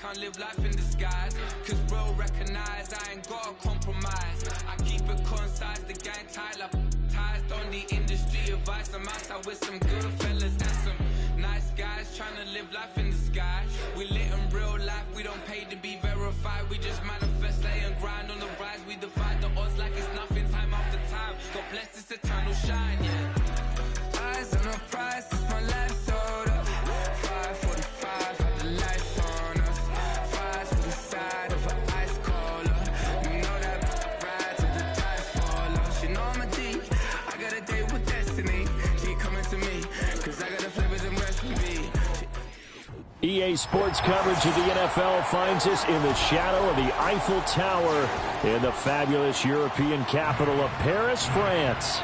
can't live life in disguise. Cause bro, recognize I ain't gotta compromise. I keep it concise, the gang tight like ties. Don't need industry advice. I'm outside with some good fellas and some nice guys trying to live life in the sky. We lit in real life, we don't pay to be verified. We just manifest, lay and grind on the rise. We defy the odds like it's nothing, time after time. God bless this eternal shine, yeah. Eyes on the prize, it's my life sold up. 5:45, had the lights on us. Fries to the side of an ice caller. You know that ride till the tires fall off. You know I'm a D, I got a date with destiny. She coming to me, cause I got the flavors and recipe. EA Sports coverage of the NFL finds us in the shadow of the Eiffel Tower in the fabulous European capital of Paris, France.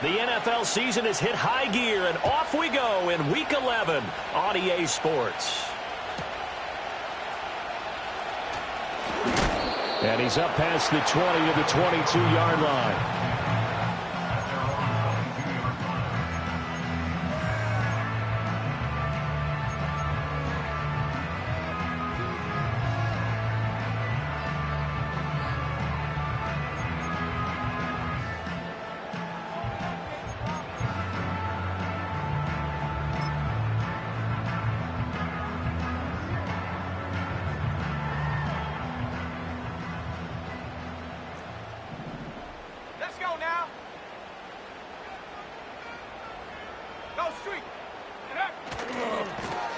The NFL season has hit high gear, and off we go in Week 11 on EA Sports. And he's up past the 20 to the 22-yard line.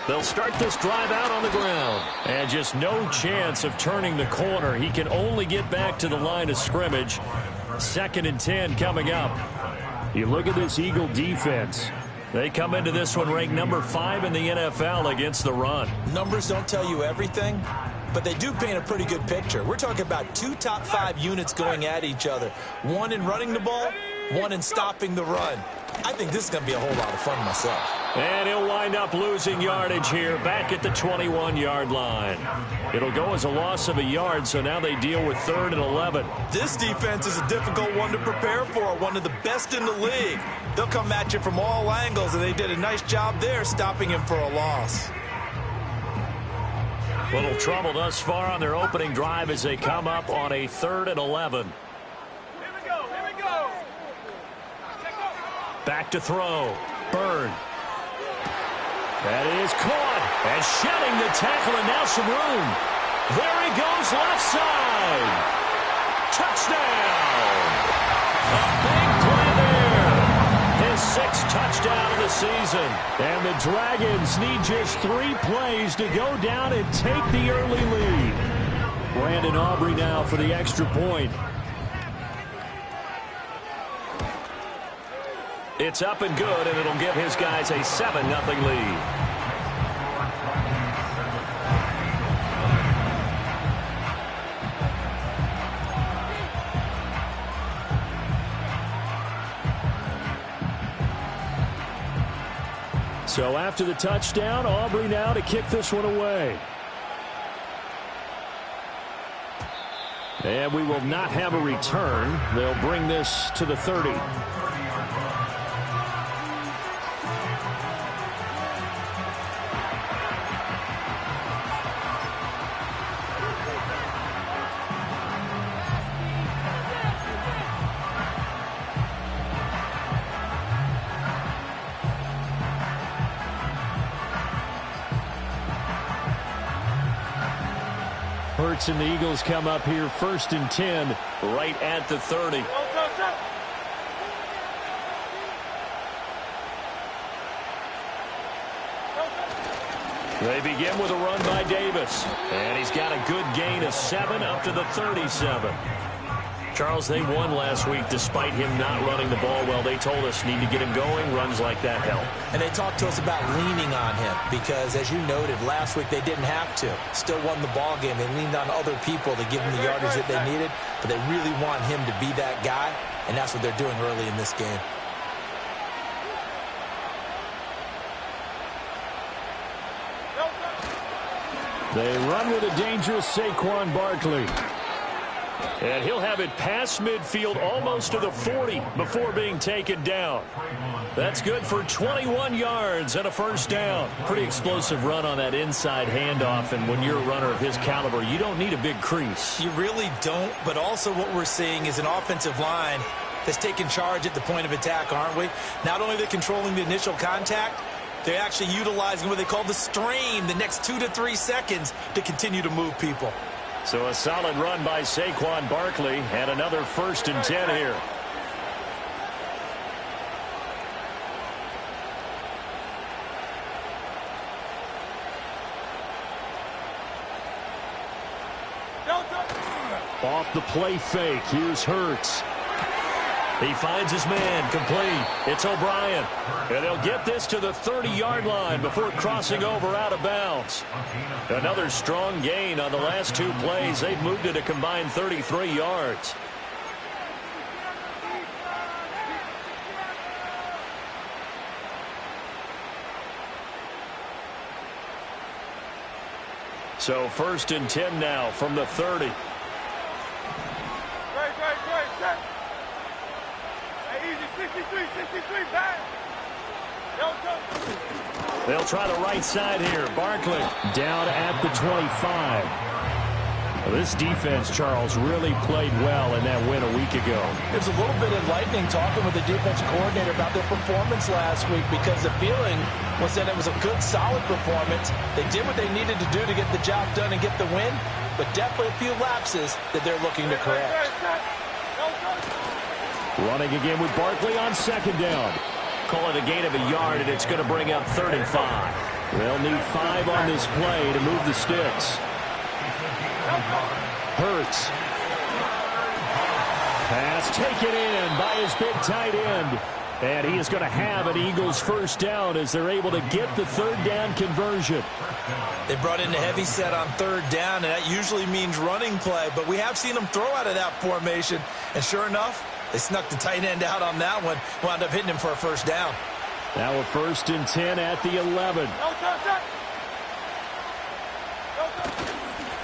They'll start this drive out on the ground. And just no chance of turning the corner. He can only get back to the line of scrimmage. 2nd and 10 coming up. You look at this Eagle defense. They come into this one ranked number 5 in the NFL against the run. Numbers don't tell you everything, but they do paint a pretty good picture. We're talking about 2 top 5 units going at each other. One in running the ball, one in stopping the run. I think this is going to be a whole lot of fun myself. And he'll wind up losing yardage here back at the 21-yard line. It'll go as a loss of a yard, so now they deal with 3rd and 11. This defense is a difficult one to prepare for, one of the best in the league. They'll come at you from all angles, and they did a nice job there stopping him for a loss. Little trouble thus far on their opening drive as they come up on a 3rd and 11. Back to throw. Bird. That is caught. And shedding the tackle, and now some room. There he goes, left side. Touchdown. A big play there. His 6th touchdown of the season. And the Dragons need just 3 plays to go down and take the early lead. Brandon Aubrey now for the extra point. It's up and good, and it'll give his guys a 7-0 lead. So after the touchdown, Aubrey now to kick this one away. And we will not have a return. They'll bring this to the 30. Hurts and the Eagles come up here 1st and 10 right at the 30. They begin with a run by Davis. And he's got a good gain of 7 up to the 37. Charles, they won last week despite him not running the ball well. They told us need to get him going. Runs like that help. And they talked to us about leaning on him because, as you noted, last week they didn't have to. Still won the ball game. They leaned on other people to give them the yardage that they needed, but they really want him to be that guy, and that's what they're doing early in this game. They run with a dangerous Saquon Barkley. And he'll have it past midfield almost to the 40 before being taken down. That's good for 21 yards and a first down. Pretty explosive run on that inside handoff, and when you're a runner of his caliber, you don't need a big crease. You really don't, but also what we're seeing is an offensive line that's taking charge at the point of attack, aren't we? Not only are they controlling the initial contact, they're actually utilizing what they call the strain, the next 2 to 3 seconds, to continue to move people. So a solid run by Saquon Barkley and another 1st and 10 here. Off the play fake. Here's Hurts. He finds his man, complete. It's O'Brien. And they'll get this to the 30-yard line before crossing over out of bounds. Another strong gain on the last 2 plays. They've moved it a combined 33 yards. So 1st and 10 now from the 30. They'll try the right side here. Barkley down at the 25. Well, this defense, Charles, really played well in that win a week ago. It was a little bit enlightening talking with the defense coordinator about their performance last week, because the feeling was that it was a good, solid performance. They did what they needed to do to get the job done and get the win, but definitely a few lapses that they're looking to correct. Running again with Barkley on 2nd down. Call it a gain of a yard, and it's going to bring up 3rd and 5. They'll need 5 on this play to move the sticks. Hurts. Pass taken in by his big tight end. And he is going to have an Eagles 1st down as they're able to get the 3rd down conversion. They brought in a heavy set on 3rd down, and that usually means running play. But we have seen them throw out of that formation. And sure enough, they snuck the tight end out on that one. Wound up hitting him for a 1st down. Now a 1st and 10 at the 11.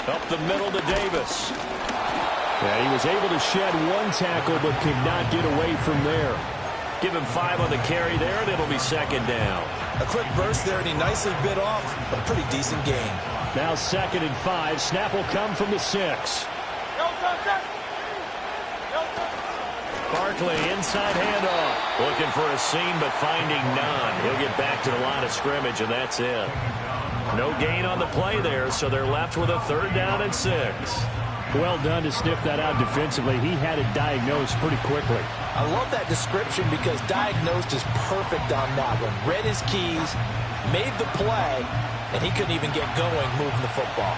Up the middle to Davis. Yeah, he was able to shed 1 tackle but could not get away from there. Give him 5 on the carry there, and it'll be 2nd down. A quick burst there, and he nicely bit off a pretty decent gain. Now 2nd and 5. Snap will come from the 6. Barkley, inside handoff. Looking for a seam, but finding none. He'll get back to the line of scrimmage, and that's it. No gain on the play there, so they're left with a 3rd down and 6. Well done to sniff that out defensively. He had it diagnosed pretty quickly. I love that description because diagnosed is perfect on that one. Read his keys, made the play, and he couldn't even get going moving the football.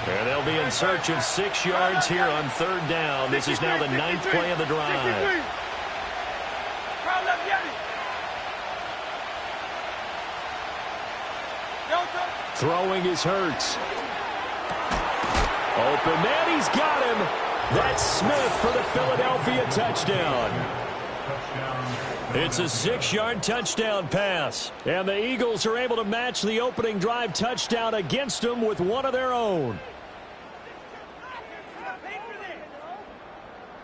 And they'll be in search of 6 yards here on 3rd down. This is now the 9th play of the drive. Throwing is Hurts. Open man, he's got him. That's Smith for the Philadelphia touchdown. It's a 6-yard touchdown pass. And the Eagles are able to match the opening drive touchdown against them with one of their own.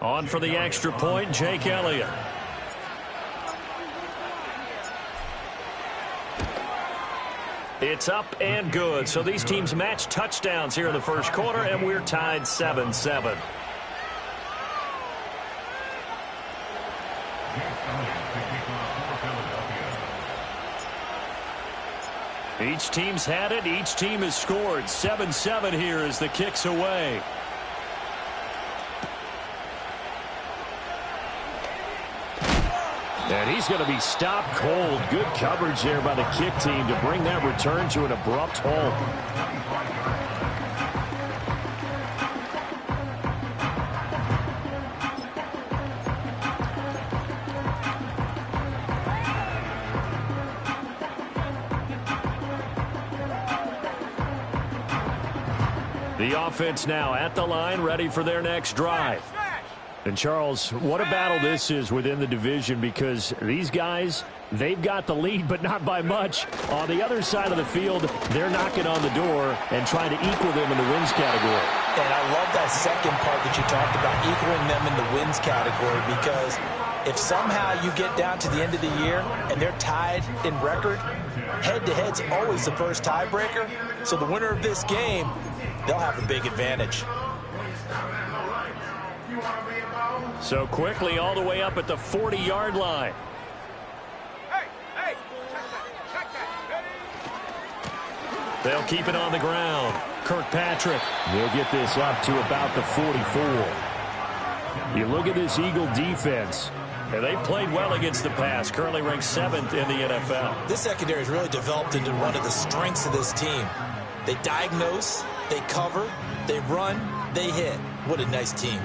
On for the extra point, Jake Elliott. It's up and good. So these teams match touchdowns here in the 1st quarter, and we're tied 7-7. Each team's had it. Each team has scored. 7-7 here as the kick's away. And he's going to be stopped cold. Good coverage there by the kick team to bring that return to an abrupt halt. The offense now at the line, ready for their next drive. And, Charles, what a battle this is within the division, because these guys, They've got the lead, but not by much. On the other side of the field, they're knocking on the door and trying to equal them in the wins category. And I love that second part that you talked about, equaling them in the wins category, because if somehow you get down to the end of the year and they're tied in record, head-to-head's always the first tiebreaker. So the winner of this game, they'll have a big advantage. So quickly all the way up at the 40-yard line. They'll keep it on the ground. Kirkpatrick will get this up to about the 44. You look at this Eagle defense, and they've played well against the pass, currently ranked 7th in the NFL. This secondary has really developed into one of the strengths of this team. They diagnose, they cover, they run, they hit. What a nice team.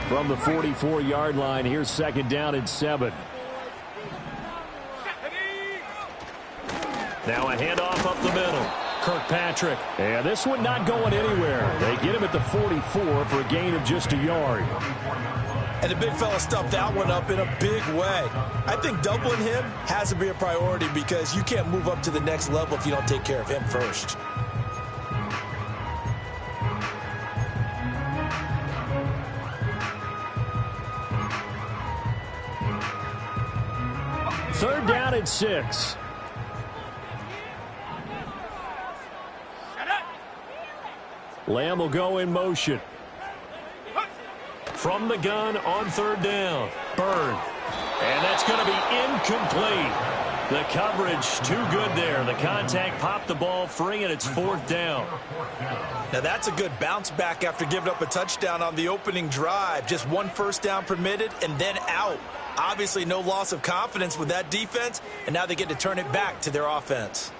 From the 44-yard line, here's second down and 7. Now a handoff up the middle. Kirkpatrick. And this one not going anywhere. They get him at the 44 for a gain of just a yard. And the big fella stuffed that one up in a big way. I think doubling him has to be a priority because you can't move up to the next level if you don't take care of him first. Third down and 6. Lamb will go in motion. From the gun on third down. Byrne. And that's going to be incomplete. The coverage too good there. The contact popped the ball free, and it's fourth down. Now that's a good bounce back after giving up a touchdown on the opening drive. Just one first down permitted and then out. Obviously no loss of confidence with that defense, and now they get to turn it back to their offense.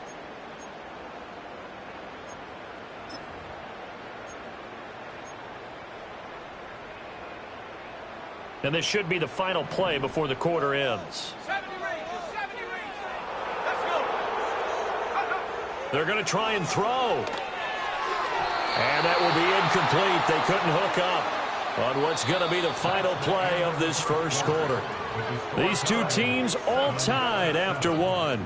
And this should be the final play before the quarter ends. They're going to try and throw. And that will be incomplete. They couldn't hook up on what's going to be the final play of this first quarter. These two teams all tied after one.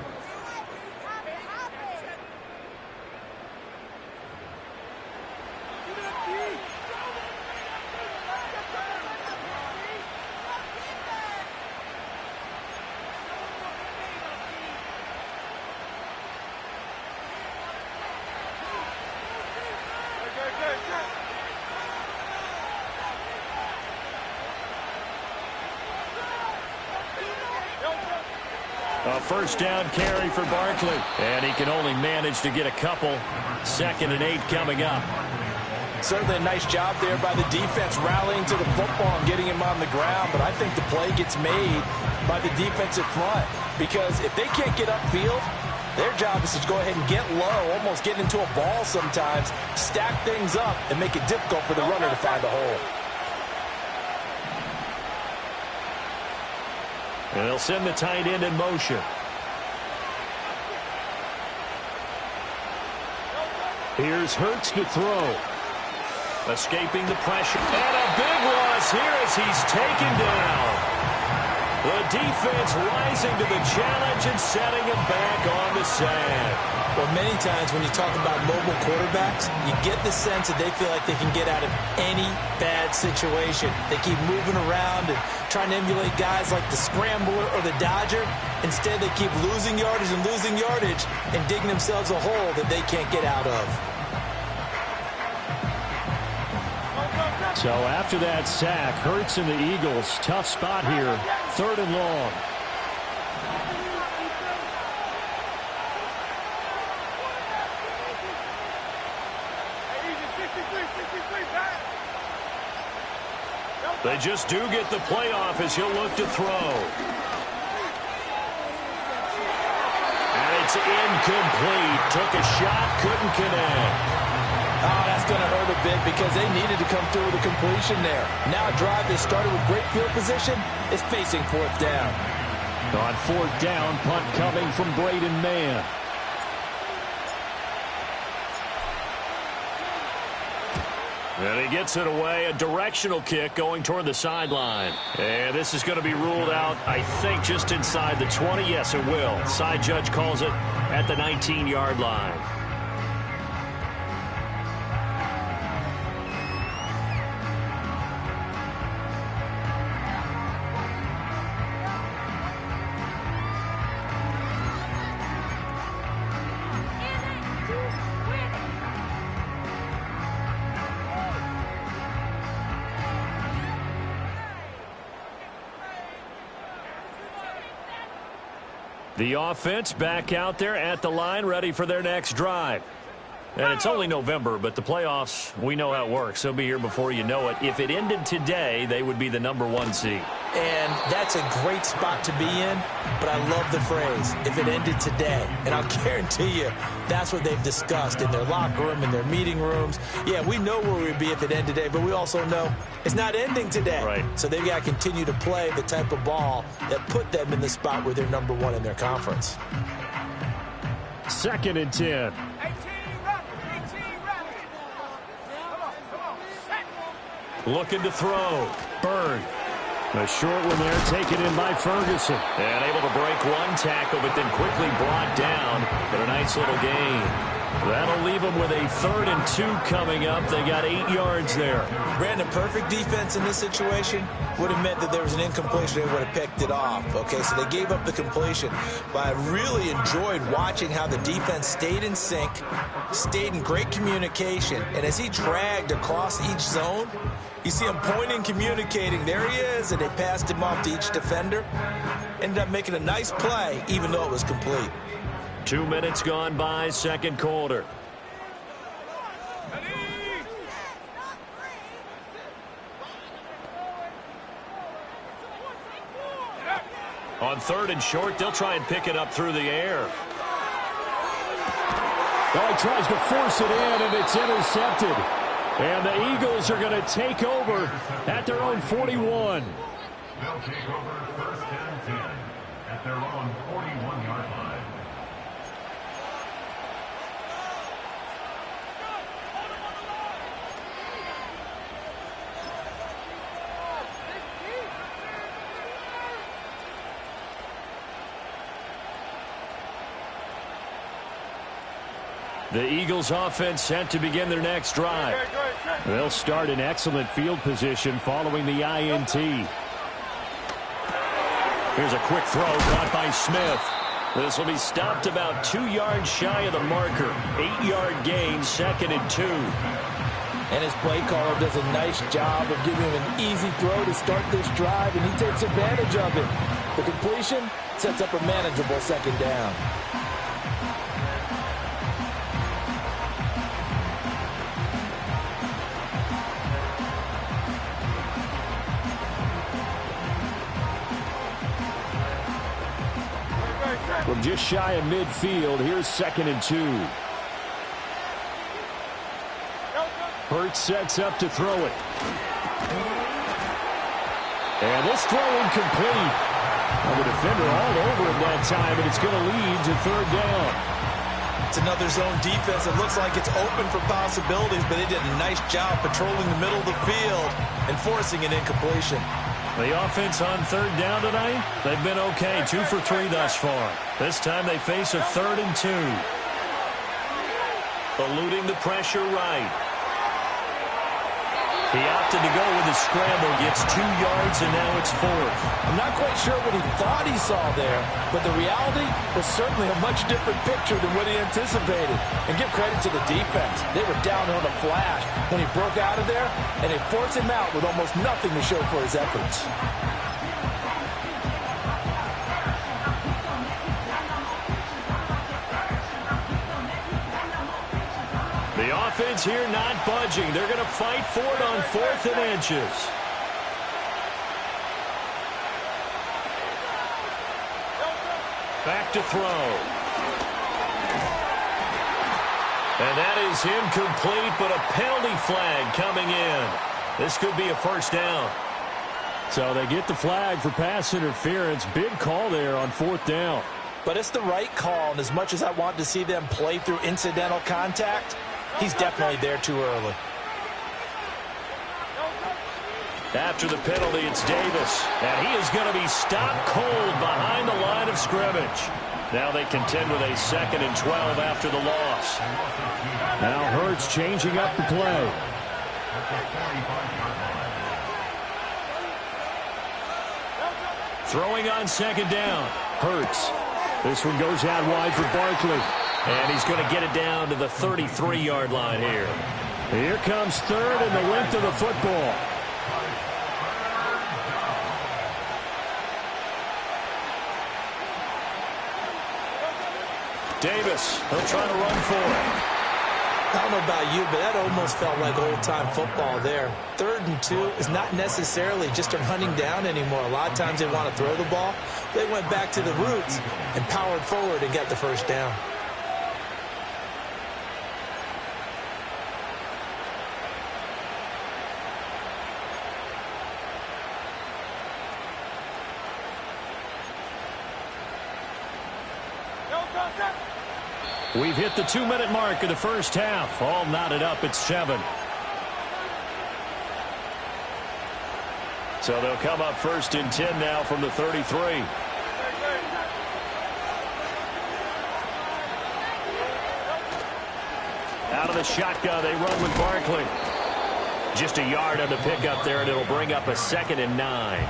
A first down carry for Barkley. And he can only manage to get a couple. 2nd and 8 coming up. Certainly a nice job there by the defense rallying to the football and getting him on the ground. But I think the play gets made by the defensive front. Because if they can't get upfield, their job is to go ahead and get low, almost get into a ball sometimes, stack things up, and make it difficult for the runner to find the hole. And they'll send the tight end in motion. Here's Hurts to throw. Escaping the pressure. And a big loss here as he's taken down. The defense rising to the challenge and setting him back on the sand. Well, many times when you talk about mobile quarterbacks, you get the sense that they feel like they can get out of any bad situation. They keep moving around and trying to emulate guys like the Scrambler or the Dodger. Instead, they keep losing yardage and digging themselves a hole that they can't get out of. So after that sack, Hurts and the Eagles, tough spot here, 3rd and long. They just do get the playoff as he'll look to throw. And it's incomplete. Took a shot, couldn't connect. Oh, that's going to hurt a bit because they needed to come through with a completion there. Now a drive that started with great field position is facing 4th down. On 4th down, punt coming from Braden Mann. And he gets it away, a directional kick going toward the sideline. And this is going to be ruled out, I think, just inside the 20. Yes, it will. Side judge calls it at the 19-yard line. The offense back out there at the line, ready for their next drive. And it's only November, but the playoffs, we know how it works. They'll be here before you know it. If it ended today, they would be the #1 seed. And that's a great spot to be in, but I love the phrase, if it ended today. And I'll guarantee you that's what they've discussed in their locker room, in their meeting rooms. Yeah, we know where we'd be if it ended today, but we also know it's not ending today. Right. So they've got to continue to play the type of ball that put them in the spot where they're #1 in their conference. 2nd and 10. Looking to throw. Bird. A short one there, taken in by Ferguson. And able to break one tackle, but then quickly brought down. But a nice little gain. That'll leave them with a 3rd and 2 coming up. They got 8 yards there. Brandon, perfect defense in this situation would have meant that there was an incompletion. They would have picked it off. Okay, so they gave up the completion. But I really enjoyed watching how the defense stayed in sync, stayed in great communication. And as he dragged across each zone, you see him pointing, communicating. There he is, and they passed him off to each defender. Ended up making a nice play, even though it was complete. 2 minutes gone by, 2nd quarter. On 3rd and short, they'll try and pick it up through the air. Well, he tries to force it in, and it's intercepted. And the Eagles are going to take over at their own 41. They'll take over 1st and 10 at their own 41-yard line. The Eagles offense set to begin their next drive. They'll start in excellent field position following the INT. Here's a quick throw caught by Smith. This will be stopped about 2 yards shy of the marker. 8-yard gain, 2nd and 2. And his play caller does a nice job of giving him an easy throw to start this drive, and he takes advantage of it. The completion sets up a manageable 2nd down. From just shy of midfield, here's 2nd and 2. Hurts sets up to throw it. And this throw incomplete. Well, the defender all over him that time, and it's going to lead to 3rd down. It's another zone defense. It looks like it's open for possibilities, but they did a nice job patrolling the middle of the field and forcing an incompletion. The offense on 3rd down tonight, they've been okay. 2 for 3 thus far. This time they face a 3rd and 2. Eluding the pressure right. He opted to go with a scramble, gets 2 yards, and now it's 4th. I'm not quite sure what he thought he saw there, but the reality was certainly a much different picture than what he anticipated. And give credit to the defense. They were down on a flash when he broke out of there, and they forced him out with almost nothing to show for his efforts. The offense here not budging. They're going to fight for it on 4th and inches. Back to throw. And that is incomplete, but a penalty flag coming in. This could be a 1st down. So they get the flag for pass interference. Big call there on 4th down. But it's the right call, and as much as I want to see them play through incidental contact, he's definitely there too early. After the penalty, it's Davis. And he is going to be stopped cold behind the line of scrimmage. Now they contend with a 2nd and 12 after the loss. Now Hurts changing up the play. Throwing on 2nd down. Hurts. This one goes out wide for Barkley. And he's going to get it down to the 33-yard line here. Here comes 3rd and the length of the football. Davis, he'll try to run for it. I don't know about you, but that almost felt like old-time football there. 3rd and 2 is not necessarily just a running down anymore. A lot of times they want to throw the ball. They went back to the roots and powered forward and got the first down. We've hit the 2-minute mark of the first half. All knotted up at 7. So they'll come up 1st and 10 now from the 33. Out of the shotgun, they run with Barkley. Just a yard on the pickup there, and it'll bring up a 2nd and 9.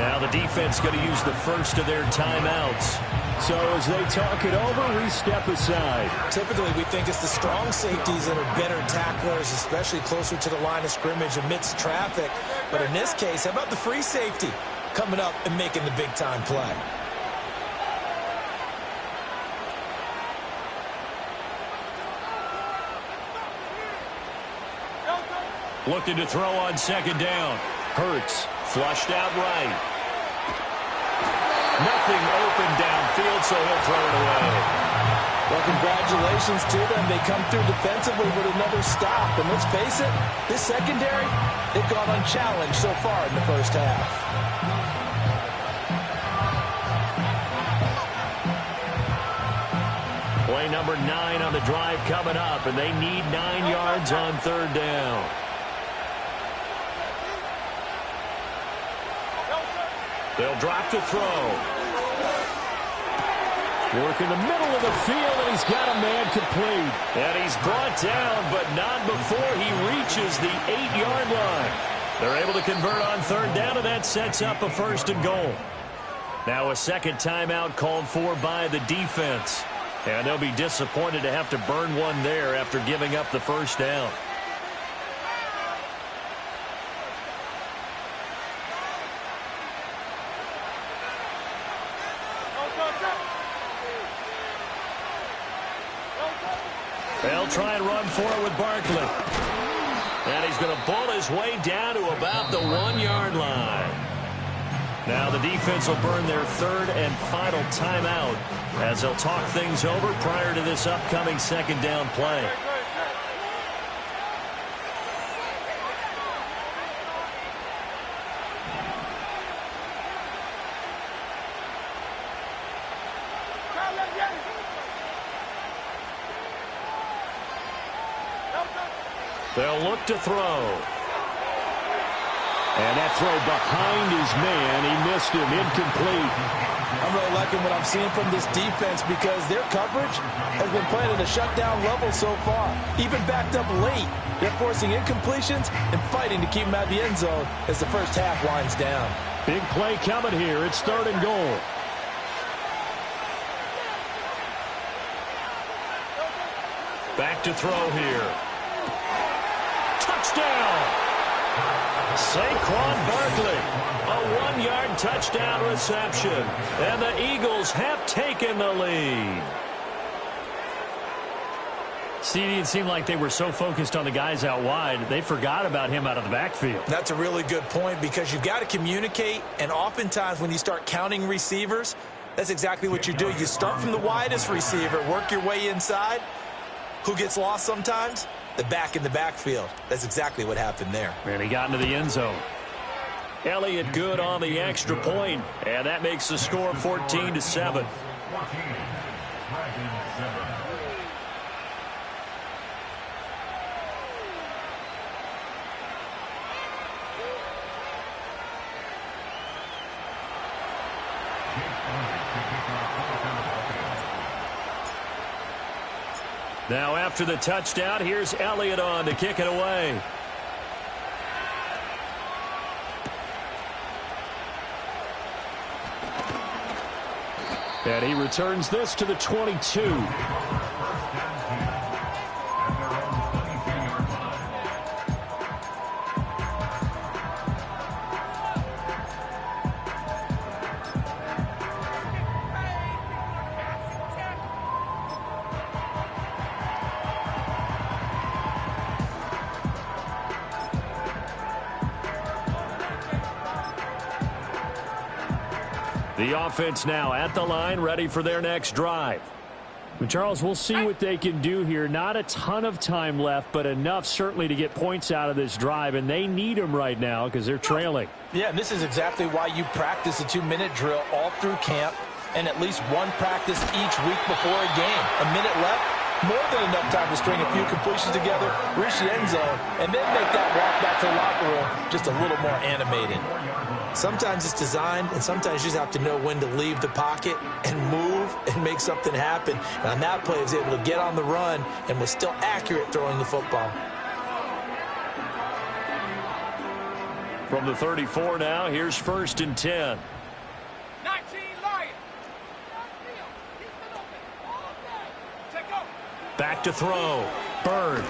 Now the defense going to use the first of their timeouts. So as they talk it over, we step aside. Typically, we think it's the strong safeties that are better tacklers, especially closer to the line of scrimmage amidst traffic. But in this case, how about the free safety coming up and making the big-time play? Looking to throw on 2nd down. Hurts flushed out right. Nothing open downfield, so he'll throw it away. Well, congratulations to them. They come through defensively with another stop. And let's face it, this secondary, they've gone unchallenged so far in the first half. Play number 9 on the drive coming up, and they need 9 yards on 3rd down. They'll drop to throw. Work in the middle of the field, and he's got a man complete. And he's brought down, but not before he reaches the 8-yard line. They're able to convert on 3rd down, and that sets up a 1st and goal. Now a 2nd timeout called for by the defense. And they'll be disappointed to have to burn one there after giving up the 1st down. They'll try and run for it with Barkley. And he's going to ball his way down to about the 1-yard line. Now the defense will burn their 3rd and final timeout as they'll talk things over prior to this upcoming 2nd down play. They'll look to throw. And that throw behind his man, he missed him, incomplete. I'm really liking what I'm seeing from this defense because their coverage has been playing at a shutdown level so far. Even backed up late, they're forcing incompletions and fighting to keep them out of the end zone as the first half winds down. Big play coming here. It's 3rd and goal. Back to throw here. Touchdown! Saquon Barkley, a 1-yard touchdown reception. And the Eagles have taken the lead. See, it seemed like they were so focused on the guys out wide, they forgot about him out of the backfield. That's a really good point because you've got to communicate, and oftentimes when you start counting receivers, that's exactly what you do. You start from the widest receiver, work your way inside. Who gets lost sometimes? The back in the backfield. That's exactly what happened there. And he got into the end zone. Elliott good on the extra point, and that makes the score 14-7. Now after the touchdown, here's Elliott on to kick it away. And he returns this to the 22. The offense now at the line, ready for their next drive. Charles, we'll see what they can do here. Not a ton of time left, but enough certainly to get points out of this drive, and they need them right now because they're trailing. Yeah, and this is exactly why you practice a 2-minute drill all through camp and at least one practice each week before a game. A minute left, more than enough time to string a few completions together, reach the end zone, and then make that walk back to the locker room just a little more animated. Sometimes it's designed, and sometimes you just have to know when to leave the pocket and move and make something happen. And on that play, he was able to get on the run and was still accurate throwing the football. From the 34 now, here's 1st and 10. 19 Lions. Back to throw. Bird.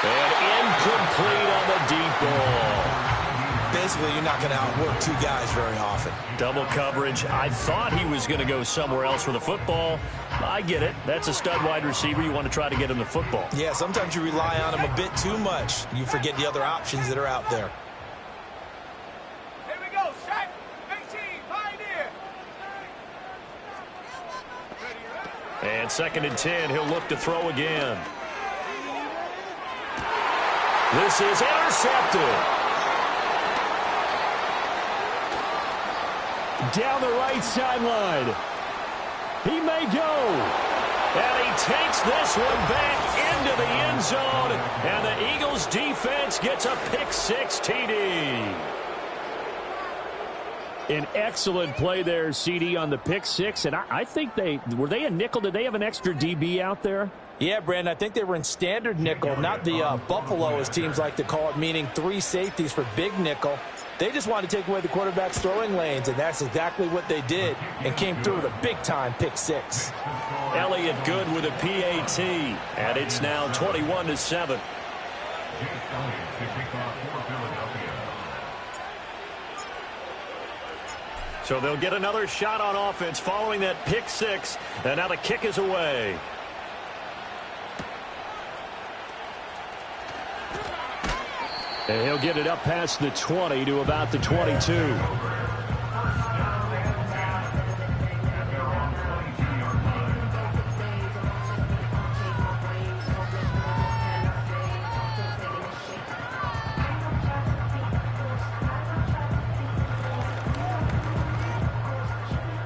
And incomplete on the deep ball. Basically, you're not going to outwork two guys very often. Double coverage. I thought he was going to go somewhere else with the football. I get it. That's a stud wide receiver. You want to try to get him the football. Yeah, sometimes you rely on him a bit too much. You forget the other options that are out there. Here we go. Shaq. 18. Pioneer. And 2nd and 10. He'll look to throw again. This is intercepted. Down the right sideline. He may go. And he takes this one back into the end zone. And the Eagles defense gets a pick-6 TD. An excellent play there, CD, on the pick-6. And I think were they a nickel? Did they have an extra DB out there? Yeah, Brandon, I think they were in standard nickel, not the Buffalo, as teams like to call it, meaning 3 safeties for big nickel. They just wanted to take away the quarterback's throwing lanes, and that's exactly what they did and came through with a big-time pick-6. Elliott good with a PAT, and it's now 21-7. So they'll get another shot on offense following that pick-6, and now the kick is away. And he'll get it up past the 20 to about the 22.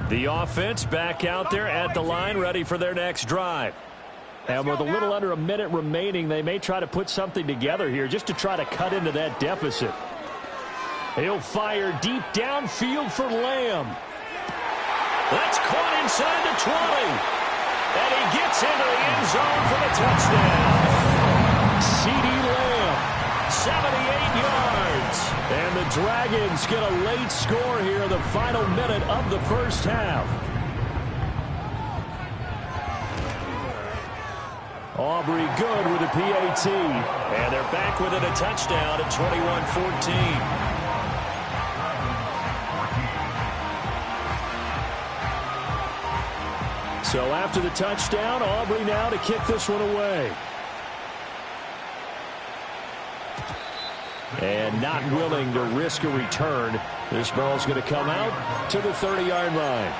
The offense back out there at the line, ready for their next drive. And with a little under a minute remaining, they may try to put something together here just to try to cut into that deficit. He'll fire deep downfield for Lamb. That's caught inside the 20. And he gets into the end zone for the touchdown. CeeDee Lamb, 78 yards. And the Dragons get a late score here in the final minute of the first half. Aubrey good with a PAT. And they're back within a touchdown at 21-14. So after the touchdown, Aubrey now to kick this one away. And not willing to risk a return. This ball's going to come out to the 30-yard line.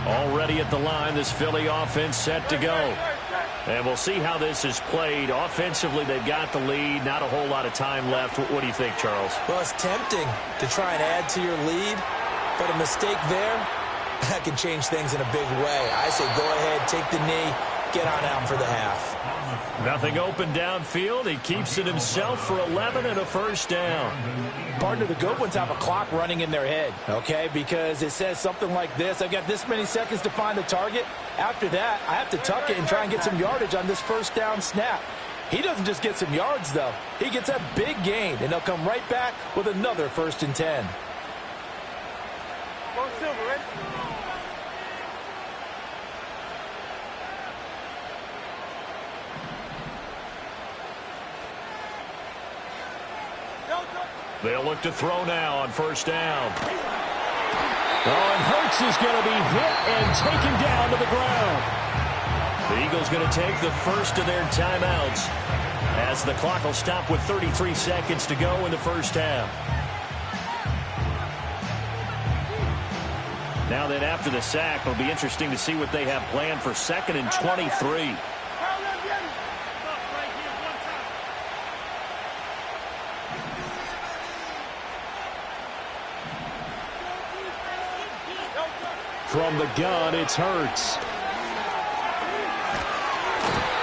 Already at the line, this Philly offense set to go. And we'll see how this is played. Offensively, they've got the lead. Not a whole lot of time left. What do you think, Charles? Well, it's tempting to try and add to your lead. But a mistake there, that can change things in a big way. I say go ahead, take the knee, get on out for the half. Nothing open downfield. He keeps it himself for 11 and a first down. Partner, the good ones have a clock running in their head, okay? Because it says something like this. I've got this many seconds to find the target. After that, I have to tuck it and try and get some yardage on this first down snap. He doesn't just get some yards, though. He gets a big gain, and they'll come right back with another 1st and 10. Go Silver, ready? They'll look to throw now on 1st down. Oh, and Hurts is going to be hit and taken down to the ground. The Eagles going to take the first of their timeouts as the clock will stop with 33 seconds to go in the first half. Now then, after the sack, it'll be interesting to see what they have planned for 2nd and 23. From the gun, it's Hurts.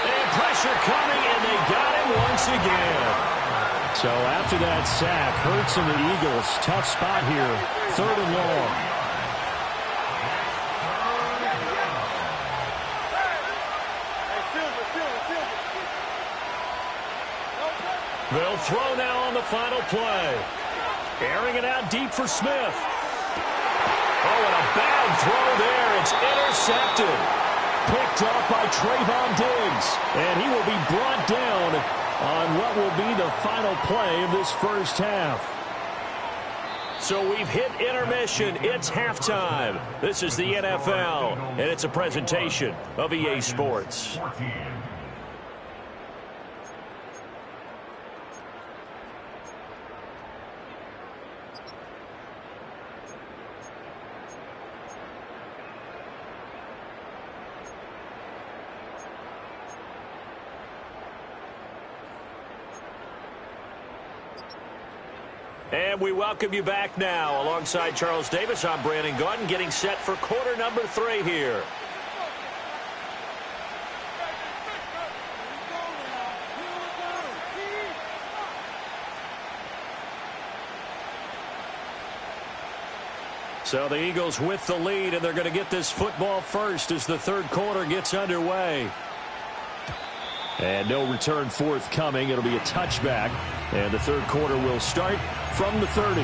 And pressure coming, and they got him once again. So after that sack, Hurts and the Eagles, tough spot here, 3rd and long. They'll throw now on the final play. Airing it out deep for Smith. Oh, and a bad throw there. It's intercepted. Picked up by Trayvon Diggs. And he will be brought down on what will be the final play of this first half. So we've hit intermission. It's halftime. This is the NFL, and it's a presentation of EA Sports. And we welcome you back now. Alongside Charles Davis, I'm Brandon Gaudin, getting set for quarter number 3 here. So the Eagles with the lead, and they're going to get this football first as the 3rd quarter gets underway. And no return forthcoming. It'll be a touchback. And the 3rd quarter will start from the 30.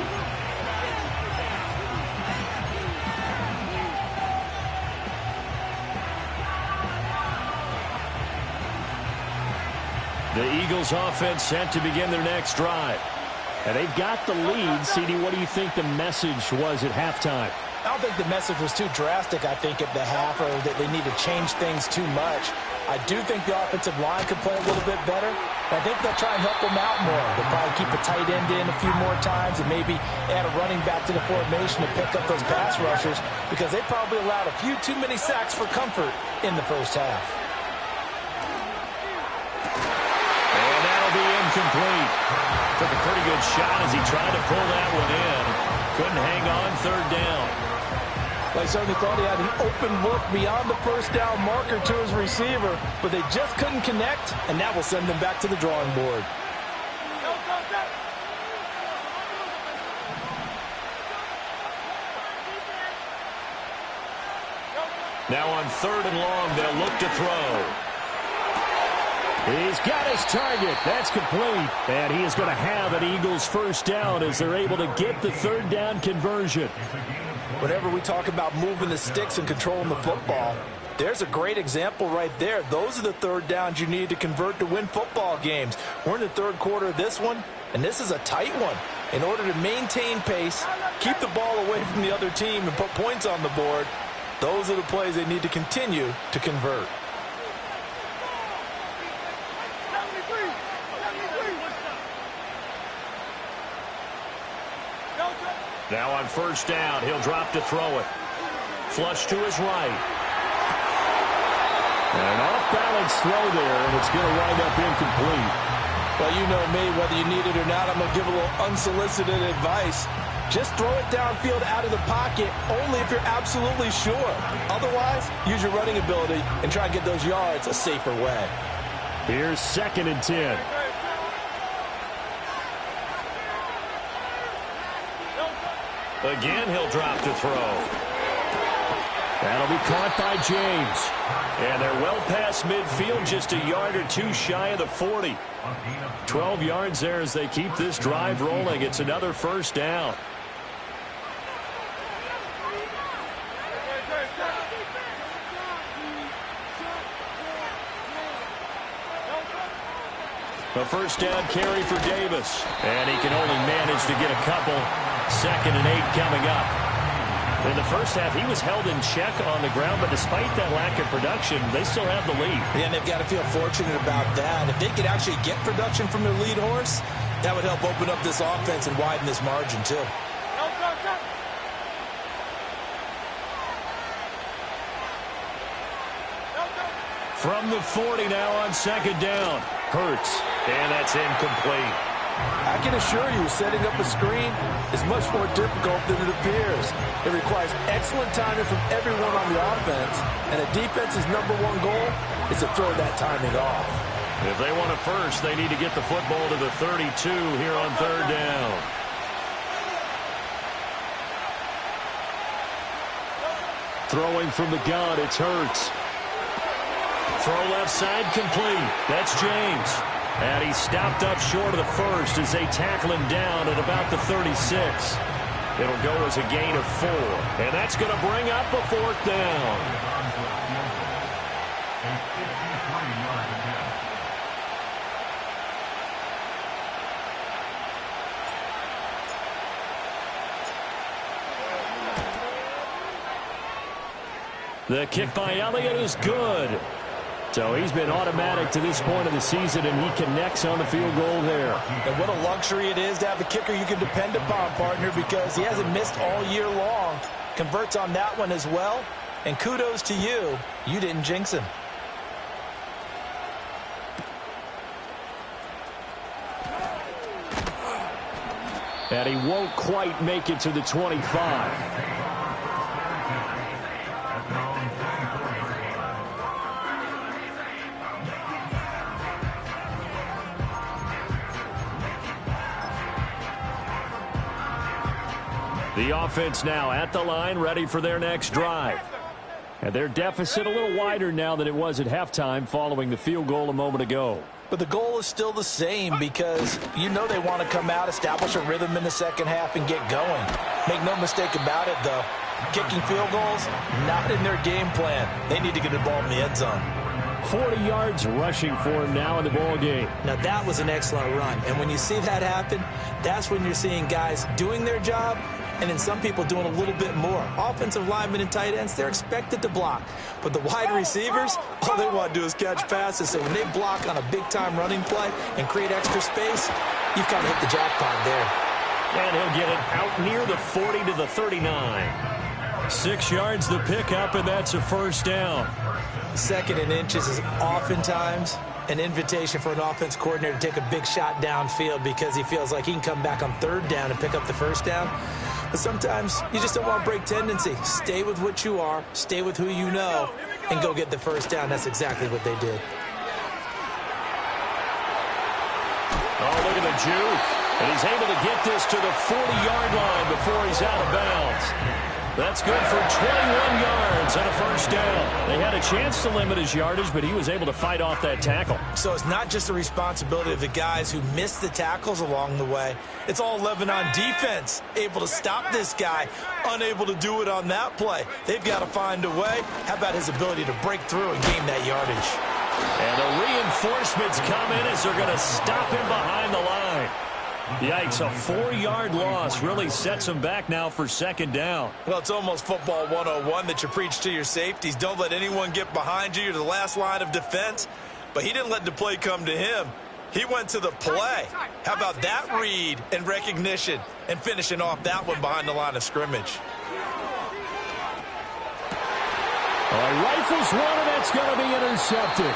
The Eagles offense set to begin their next drive. And they've got the lead. CD, what do you think the message was at halftime? I don't think the message was too drastic, I think, at the half, or that they need to change things too much. I do think the offensive line could play a little bit better. I think they'll try and help them out more. They'll probably keep a tight end in a few more times and maybe add a running back to the formation to pick up those pass rushers, because they probably allowed a few too many sacks for comfort in the first half. And that'll be incomplete. Took a pretty good shot as he tried to pull that one in. Couldn't hang on 3rd down. Well, I certainly thought he had an open look beyond the first down marker to his receiver, but they just couldn't connect, and that will send them back to the drawing board. Now on 3rd and long, they'll look to throw. He's got his target. That's complete. And he is going to have an Eagles first down as they're able to get the 3rd down conversion. Whenever we talk about moving the sticks and controlling the football, there's a great example right there. Those are the 3rd downs you need to convert to win football games. We're in the 3rd quarter of this one, and this is a tight one. In order to maintain pace, keep the ball away from the other team, and put points on the board, those are the plays they need to continue to convert. Now on 1st down, he'll drop to throw it. Flush to his right. An off-balance throw there, and it's going to wind up incomplete. Well, you know me, whether you need it or not, I'm going to give a little unsolicited advice. Just throw it downfield out of the pocket only if you're absolutely sure. Otherwise, use your running ability and try and get those yards a safer way. Here's 2nd and 10. Again, he'll drop to throw. That'll be caught by James. And they're well past midfield, just a yard or two shy of the 40. 12 yards there as they keep this drive rolling. It's another first down. A first down carry for Davis. And he can only manage to get a couple. 2nd and 8 coming up. In the first half, he was held in check on the ground, but despite that lack of production, they still have the lead. Yeah, and they've got to feel fortunate about that. If they could actually get production from their lead horse, that would help open up this offense and widen this margin, too. From the 40 now on 2nd down. Hurts, and that's incomplete. I can assure you, setting up a screen is much more difficult than it appears. It requires excellent timing from everyone on the offense, and a defense's #1 goal is to throw that timing off. If they want a first, they need to get the football to the 32 here on 3rd down. Throwing from the gun, it's Hurts. Throw left side complete. That's James. And he's stopped up short of the first as they tackle him down at about the 36. It'll go as a gain of 4. And that's going to bring up a 4th down. The kick by Elliott is good. So he's been automatic to this point of the season, and he connects on the field goal there. And what a luxury it is to have a kicker you can depend upon, partner, because he hasn't missed all year long. Converts on that one as well. And kudos to you. You didn't jinx him. And he won't quite make it to the 25. The offense now at the line, ready for their next drive. And their deficit a little wider now than it was at halftime following the field goal a moment ago. But the goal is still the same because you know they want to come out, establish a rhythm in the second half, and get going. Make no mistake about it, though. Kicking field goals, not in their game plan. They need to get the ball in the end zone. 40 yards rushing for him now in the ball game. Now, that was an excellent run. And when you see that happen, that's when you're seeing guys doing their job and then some people doing a little bit more. Offensive linemen and tight ends, they're expected to block. But the wide receivers, all they want to do is catch passes. So when they block on a big-time running play and create extra space, you've kind of hit the jackpot there. And he'll get it out near the 40 to the 39. 6 yards the pickup, and that's a first down. 2nd and inches is oftentimes an invitation for an offense coordinator to take a big shot downfield because he feels like he can come back on 3rd down and pick up the first down. But sometimes you just don't want to break tendency. Stay with what you are, stay with who you know, and go get the first down. That's exactly what they did. Oh, look at the juke. And he's able to get this to the 40-yard line before he's out of bounds. That's good for 21 yards and a first down. They had a chance to limit his yardage, but he was able to fight off that tackle. So it's not just the responsibility of the guys who missed the tackles along the way. It's all Lebanon defense, able to stop this guy, unable to do it on that play. They've got to find a way. How about his ability to break through and gain that yardage? And the reinforcements come in as they're going to stop him behind the line. Yikes, a 4-yard loss really sets him back now for 2nd down. Well, it's almost football 101 that you preach to your safeties. Don't let anyone get behind you. You're the last line of defense. But he didn't let the play come to him. He went to the play. How about that read and recognition and finishing off that one behind the line of scrimmage? Rifles one, and that's going to be intercepted.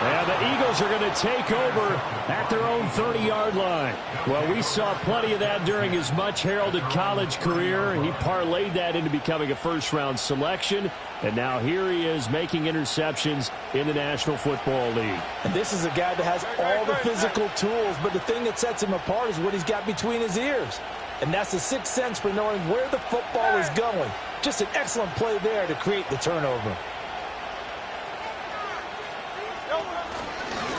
And the Eagles are going to take over at their own 30-yard line. Well, we saw plenty of that during his much-heralded college career. He parlayed that into becoming a first-round selection. And now here he is making interceptions in the National Football League. And this is a guy that has all the physical tools, but the thing that sets him apart is what he's got between his ears. And that's the sixth sense for knowing where the football is going. Just an excellent play there to create the turnover.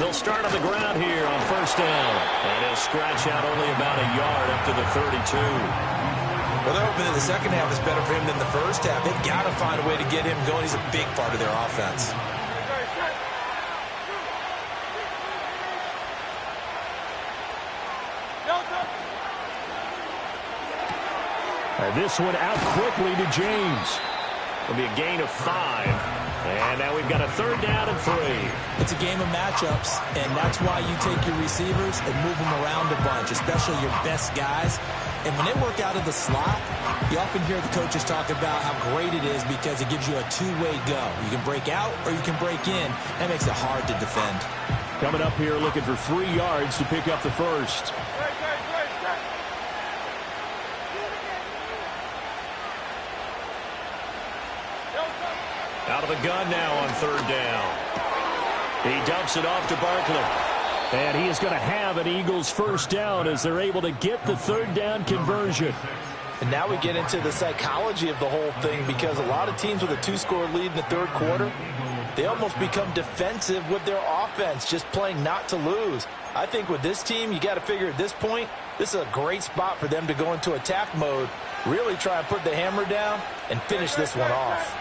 They'll start on the ground here on first down. And he'll scratch out only about a yard up to the 32. Well, they're hoping that the second half is better for him than the first half. They've got to find a way to get him going. He's a big part of their offense. And this one out quickly to James. It'll be a gain of 5. And now we've got a third down and 3. It's a game of matchups, and that's why you take your receivers and move them around a bunch, especially your best guys. And when they work out of the slot, you often hear the coaches talk about how great it is because it gives you a two-way go. You can break out or you can break in. That makes it hard to defend. Coming up here looking for 3 yards to pick up the first. Out of the gun now on third down. He dumps it off to Barkley. And he is going to have an Eagles first down as they're able to get the third down conversion. And now we get into the psychology of the whole thing, because a lot of teams with a 2-score lead in the third quarter, they almost become defensive with their offense, just playing not to lose. I think with this team, you got to figure at this point, this is a great spot for them to go into attack mode, really try and put the hammer down and finish this one off.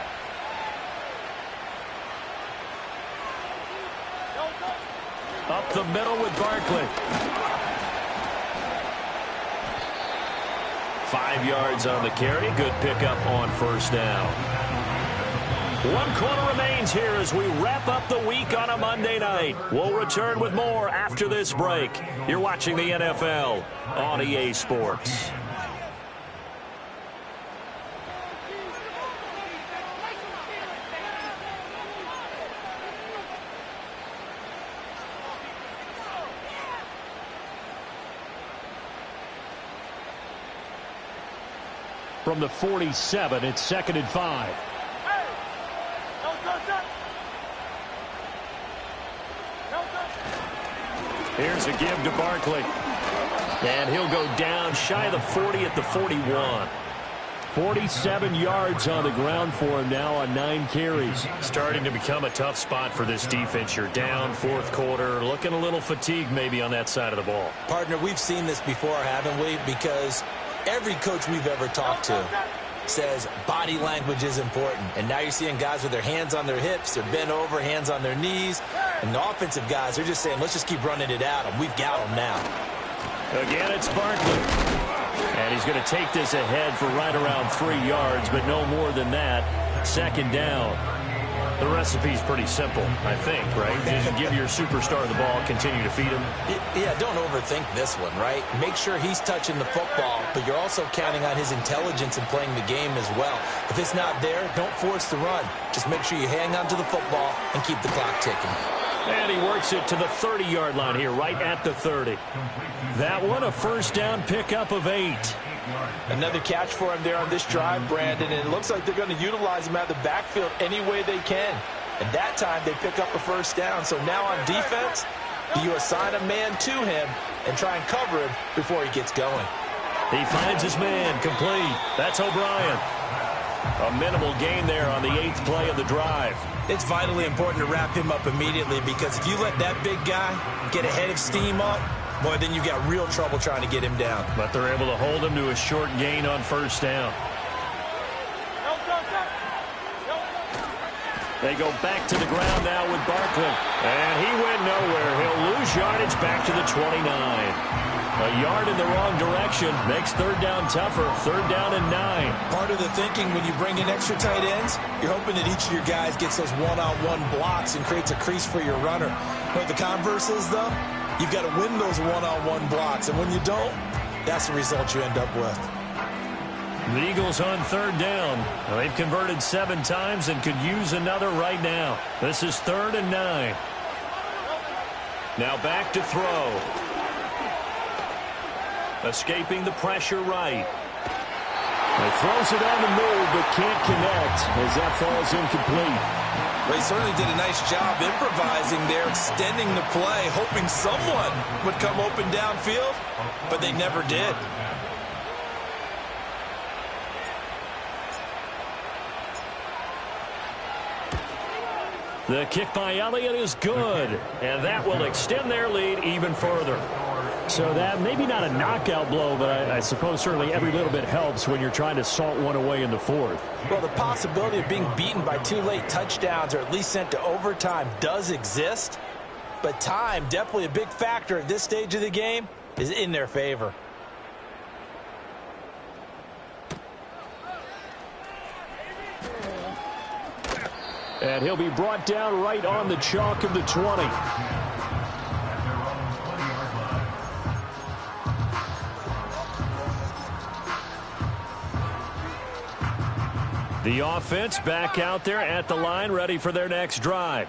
Up the middle with Barkley. 5 yards on the carry. Good pickup on first down. 1 quarter remains here as we wrap up the week on a Monday night. We'll return with more after this break. You're watching the NFL on EA Sports. From the 47, it's 2nd and 5. Here's a give to Barkley. And he'll go down shy of the 40 at the 41. 47 yards on the ground for him now on 9 carries. Starting to become a tough spot for this defense. You're down, 4th quarter, looking a little fatigued maybe on that side of the ball. Partner, we've seen this before, haven't we? Because every coach we've ever talked to says body language is important. And now you're seeing guys with their hands on their hips, they're bent over, hands on their knees. And the offensive guys, they're just saying, let's just keep running it at them. We've got them now. Again, it's Barkley. And he's going to take this ahead for right around 3 yards, but no more than that. 2nd down. The recipe's pretty simple, I think, right? Just give your superstar the ball, continue to feed him. Yeah, don't overthink this one, right? Make sure he's touching the football, but you're also counting on his intelligence in playing the game as well. If it's not there, don't force the run. Just make sure you hang on to the football and keep the clock ticking. And he works it to the 30-yard line here, right at the 30. That one, a first down pickup of 8. Another catch for him there on this drive, Brandon, and it looks like they're going to utilize him out of the backfield any way they can. And that time they pick up a first down. So now on defense, do you assign a man to him and try and cover him before he gets going? He finds his man, complete. That's O'Brien. A minimal gain there on the 8th play of the drive. It's vitally important to wrap him up immediately, because if you let that big guy get a head of steam up, boy, then you've got real trouble trying to get him down. But they're able to hold him to a short gain on first down. They go back to the ground now with Barkley. And he went nowhere. He'll lose yardage back to the 29. A yard in the wrong direction makes third down tougher. 3rd down and 9. Part of the thinking when you bring in extra tight ends, you're hoping that each of your guys gets those one-on-one blocks and creates a crease for your runner. But the converse is, though, you've got to win those one-on-one blocks. And when you don't, that's the result you end up with. The Eagles on 3rd down. They've converted 7 times and could use another right now. This is 3rd and 9. Now back to throw. Escaping the pressure right. He throws it on the move, but can't connect as that falls incomplete. Well, he certainly did a nice job improvising there, extending the play, hoping someone would come open downfield, but they never did. The kick by Elliott is good, and that will extend their lead even further. So that maybe not a knockout blow, but I suppose certainly every little bit helps when you're trying to salt one away in the fourth. Well, the possibility of being beaten by 2 late touchdowns or at least sent to overtime does exist, but time, definitely a big factor at this stage of the game, is in their favor. And he'll be brought down right on the chalk of the 20. The offense back out there at the line, ready for their next drive.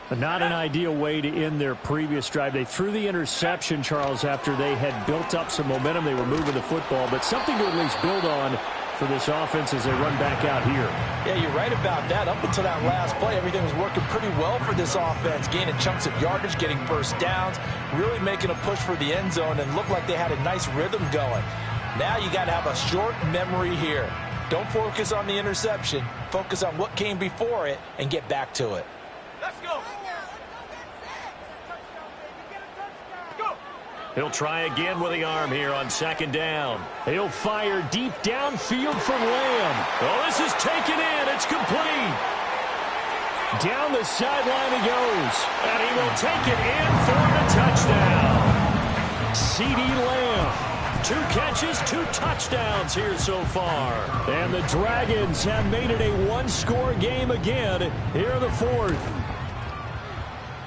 Not an ideal way to end their previous drive. They threw the interception, Charles, after they had built up some momentum. They were moving the football, but something to at least build on for this offense as they run back out here. Yeah, you're right about that. Up until that last play, everything was working pretty well for this offense, gaining chunks of yardage, getting first downs, really making a push for the end zone, and looked like they had a nice rhythm going. Now you got to have a short memory here. Don't focus on the interception. Focus on what came before it and get back to it. Let's go. He'll try again with the arm here on second down. He'll fire deep downfield from Lamb. Oh, this is taken in. It's complete. Down the sideline he goes. And he will take it in for the touchdown. CeeDee Lamb. 2 catches, 2 touchdowns here so far. And the Dragons have made it a one-score game again here in the fourth.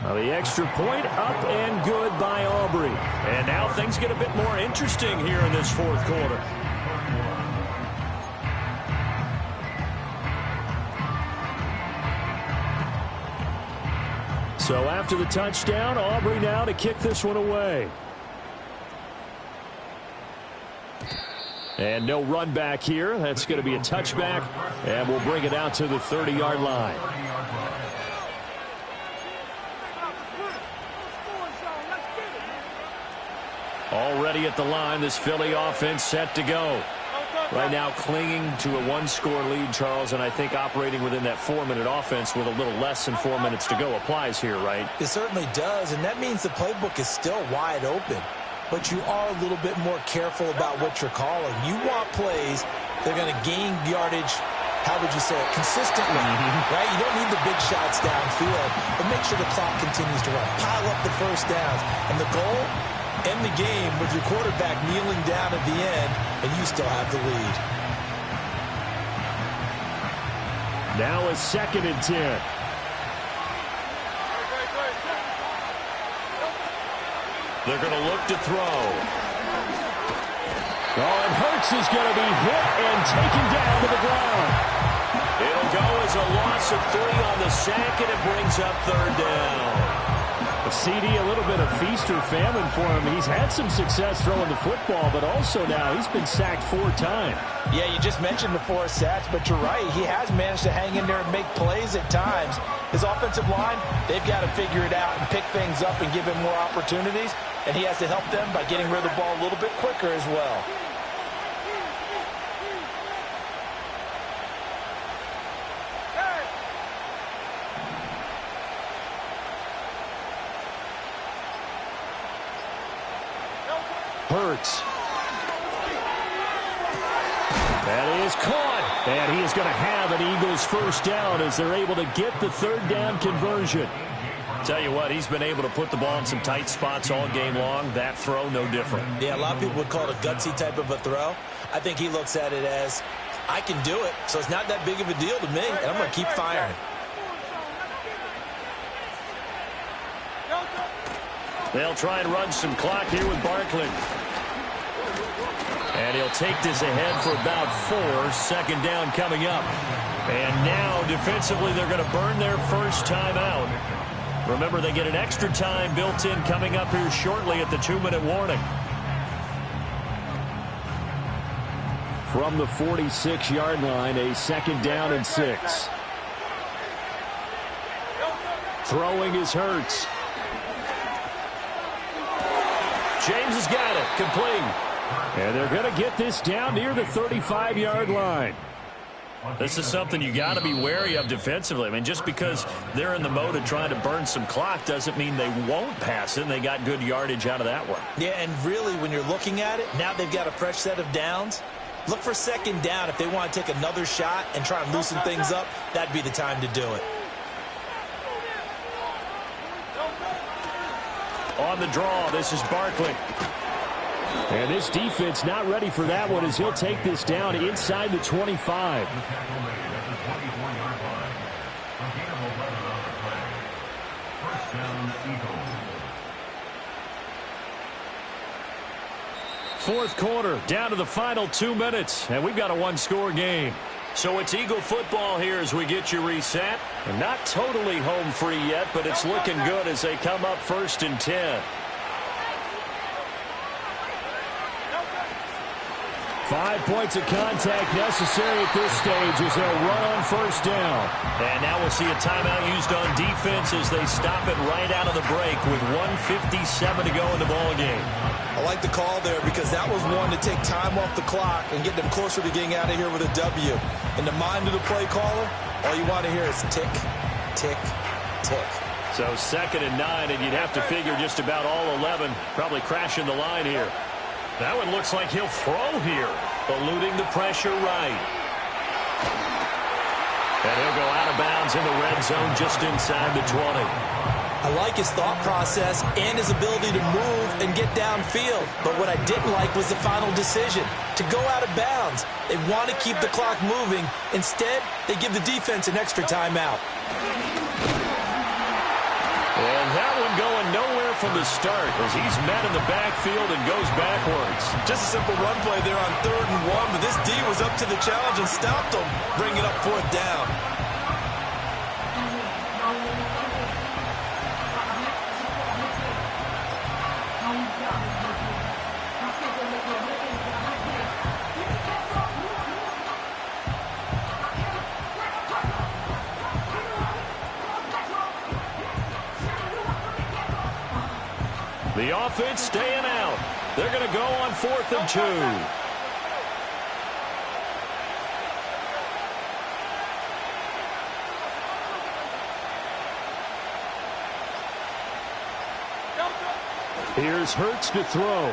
Well, the extra point up and good by Aubrey. And now things get a bit more interesting here in this fourth quarter. So after the touchdown, Aubrey now to kick this one away. And no run back here. That's going to be a touchback, and we'll bring it out to the 30-yard line. Already at the line, this Philly offense set to go. Right now clinging to a one-score lead, Charles, and I think operating within that 4-minute offense with a little less than 4 minutes to go applies here, right? It certainly does, and that means the playbook is still wide open. But you are a little bit more careful about what you're calling. You want plays that are going to gain yardage, how would you say it, consistently, right? You don't need the big shots downfield, but make sure the clock continues to run. Pile up the first downs. And the goal, end the game with your quarterback kneeling down at the end, and you still have the lead. Now a 2nd and 10. They're going to look to throw. Oh, and Hurts is going to be hit and taken down to the ground. It'll go as a loss of 3 on the sack, and it brings up 3rd down. CeeDee, a little bit of feast or famine for him. He's had some success throwing the football, but also now he's been sacked 4 times. Yeah, you just mentioned the 4 sacks, but you're right. He has managed to hang in there and make plays at times. His offensive line, they've got to figure it out and pick things up and give him more opportunities, and he has to help them by getting rid of the ball a little bit quicker as well. Hurts. That is caught. And he is going to have an Eagles first down as they're able to get the 3rd down conversion. Tell you what, he's been able to put the ball in some tight spots all game long. That throw, no different. Yeah, a lot of people would call it a gutsy type of a throw. I think he looks at it as, I can do it, so it's not that big of a deal to me, and I'm going to keep firing. They'll try and run some clock here with Barkley. And he'll take this ahead for about 4. 2nd down coming up. And now, defensively, they're going to burn their first time out. Remember, they get an extra time built in coming up here shortly at the 2-minute warning. From the 46-yard line, a 2nd down and 6. Throwing is Hurts. James has got it. Complete. And they're going to get this down near the 35-yard line. This is something you got to be wary of defensively. I mean, just because they're in the mode of trying to burn some clock doesn't mean they won't pass it. And they got good yardage out of that one. Yeah, and really, when you're looking at it, now they've got a fresh set of downs. Look for 2nd down. If they want to take another shot and try and loosen things up, that'd be the time to do it. On the draw, this is Barkley. And this defense not ready for that one as he'll take this down inside the 25. Fourth quarter, down to the final 2 minutes, and we've got a one-score game. So it's Eagle football here as we get you reset. And not totally home free yet, but it's looking good as they come up 1st and 10. 5 points of contact necessary at this stage as they'll run on 1st down. And now we'll see a timeout used on defense as they stop it right out of the break with 1:57 to go in the ballgame. I like the call there because that was one to take time off the clock and get them closer to getting out of here with a W. In the mind of the play caller, all you want to hear is tick, tick, tick. So 2nd and 9, and you'd have to figure just about all 11 probably crashing the line here. That one looks like he'll throw here, eluding the pressure right. And he'll go out of bounds in the red zone just inside the 20. I like his thought process and his ability to move and get downfield. But what I didn't like was the final decision, to go out of bounds. They want to keep the clock moving. Instead, they give the defense an extra timeout. And that one going nowhere from the start as he's met in the backfield and goes backwards. Just a simple run play there on 3rd and 1, but this D was up to the challenge and stopped him, bringing up 4th down. The offense staying out. They're going to go on 4th and 2. Here's Hurts to throw.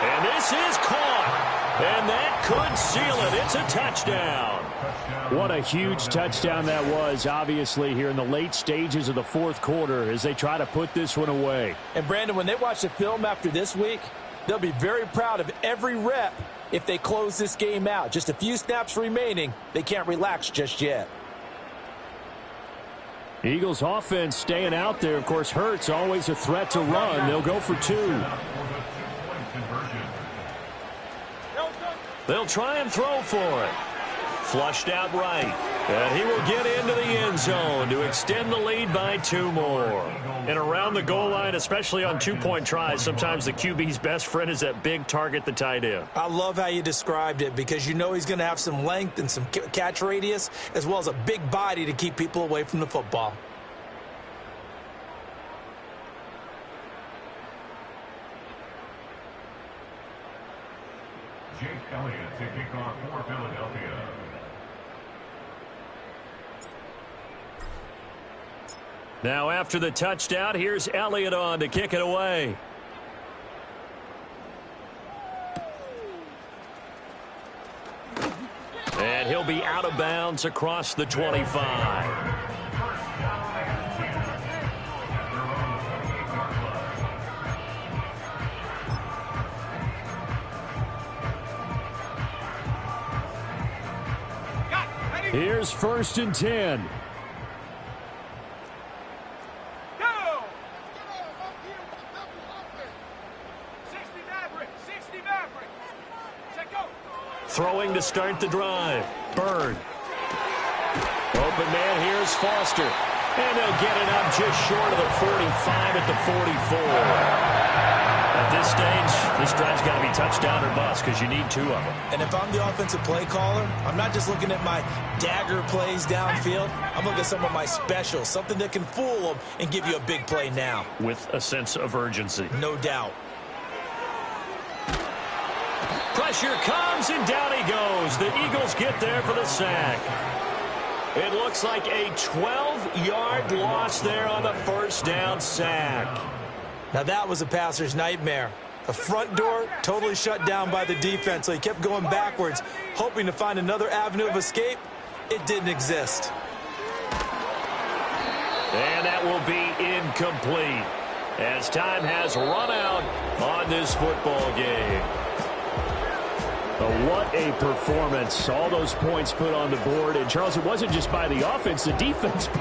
And this is caught. And that could seal it. It's a touchdown. What a huge touchdown that was, obviously, here in the late stages of the 4th quarter as they try to put this one away. And, Brandon, when they watch the film after this week, they'll be very proud of every rep if they close this game out. Just a few snaps remaining. They can't relax just yet. Eagles offense staying out there. Of course, Hurts always a threat to run. They'll go for 2. They'll try and throw for it. Flushed out right. And he will get into the end zone to extend the lead by 2 more. And around the goal line, especially on 2-point tries, sometimes the QB's best friend is that big target, the tight end. I love how you described it because you know he's going to have some length and some catch radius as well as a big body to keep people away from the football. Jake Elliott to kick off for Philadelphia. Now after the touchdown, here's Elliott on to kick it away. And he'll be out of bounds across the 25. Here's 1st and 10. Throwing to start the drive. Bird. Open man, here's Foster. And they'll get it up just short of the 45 at the 44. At this stage, this drive's got to be touchdown or bust because you need 2 of them. And if I'm the offensive play caller, I'm not just looking at my dagger plays downfield. I'm looking at some of my specials, something that can fool them and give you a big play now. With a sense of urgency. No doubt. Pressure comes, and down he goes. The Eagles get there for the sack. It looks like a 12-yard loss there on the first down sack. Now that was a passer's nightmare. The front door totally shut down by the defense, so he kept going backwards, hoping to find another avenue of escape. It didn't exist. And that will be incomplete as time has run out on this football game. What a performance. All those points put on the board. And, Charles, it wasn't just by the offense. The defense put